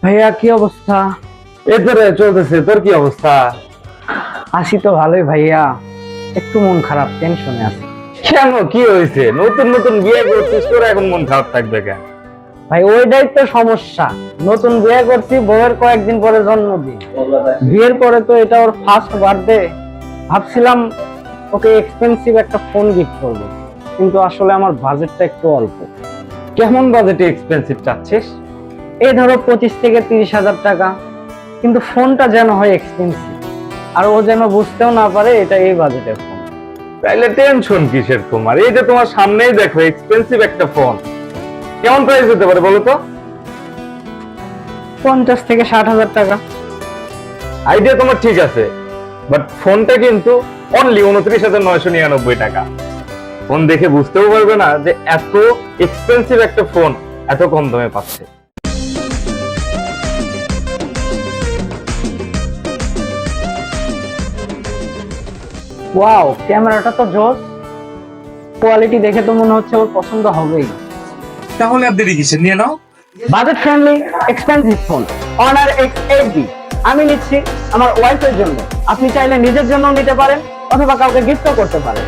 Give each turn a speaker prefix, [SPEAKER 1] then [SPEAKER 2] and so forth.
[SPEAKER 1] ভাইয়া কি অবস্থা?
[SPEAKER 2] এই তো রে চলতেছে। তোর কি অবস্থা?
[SPEAKER 1] আছি তো ভালোই ভাইয়া, একটু মন খারাপ, টেনশনে আছি।
[SPEAKER 2] কেন, কি হয়েছে? নতুন নতুন বিয়ে করছিস, তোর এখন মন খারাপ থাকবে কেন?
[SPEAKER 1] ভাই ওইটাই তো সমস্যা, নতুন বিয়ে করছি, বউয়ের কয়েকদিন পরে জন্মদিন। বিয়ের পরে তো এটা ওর ফার্স্ট বার্থডে, ভাবছিলাম ওকে এক্সপেন্সিভ একটা ফোন গিফট করবো, কিন্তু আসলে আমার বাজেটটা একটু অল্প।
[SPEAKER 2] কেমন বাজেটে এক্সপেন্সিভ চাচ্ছিস?
[SPEAKER 1] এই ধরো 25 থেকে 30 হাজার টাকা, কিন্তু ফোনটা যেন হয় এক্সপেন্সিভ, আর ও যেন বুঝতেও না পারে এটা এই বাজেটের ফোন।
[SPEAKER 2] তাইলে টেনশন কিসের তোমার? এই যে তোমার সামনেই দেখো এক্সপেন্সিভ একটা ফোন। কেমন প্রাইস হতে পারে বলো তো?
[SPEAKER 1] 50 থেকে 60 হাজার টাকা।
[SPEAKER 2] আইডিয়া তোমার ঠিক আছে, বাট ফোনটা কিন্তু অনলি 29,999 টাকা। ফোন দেখে বুঝতেও পারবে না যে এত এক্সপেন্সিভ একটা ফোন এত কম দামে পাচ্ছে।
[SPEAKER 1] ওয়াও, ক্যামেরাটা তো জোস, কোয়ালিটি দেখে তো মনে হচ্ছে ওর পছন্দ হবেই।
[SPEAKER 3] তাহলে আর দেরি কিসের, নিয়ে নাও।
[SPEAKER 1] Budget friendly expensive phone Honor X8D আমি নিচ্ছি আমার ওয়াইফের জন্য। আপনি চাইলে নিজের জন্য নিতে পারেন অথবা কাউকে গিফটও করতে পারেন।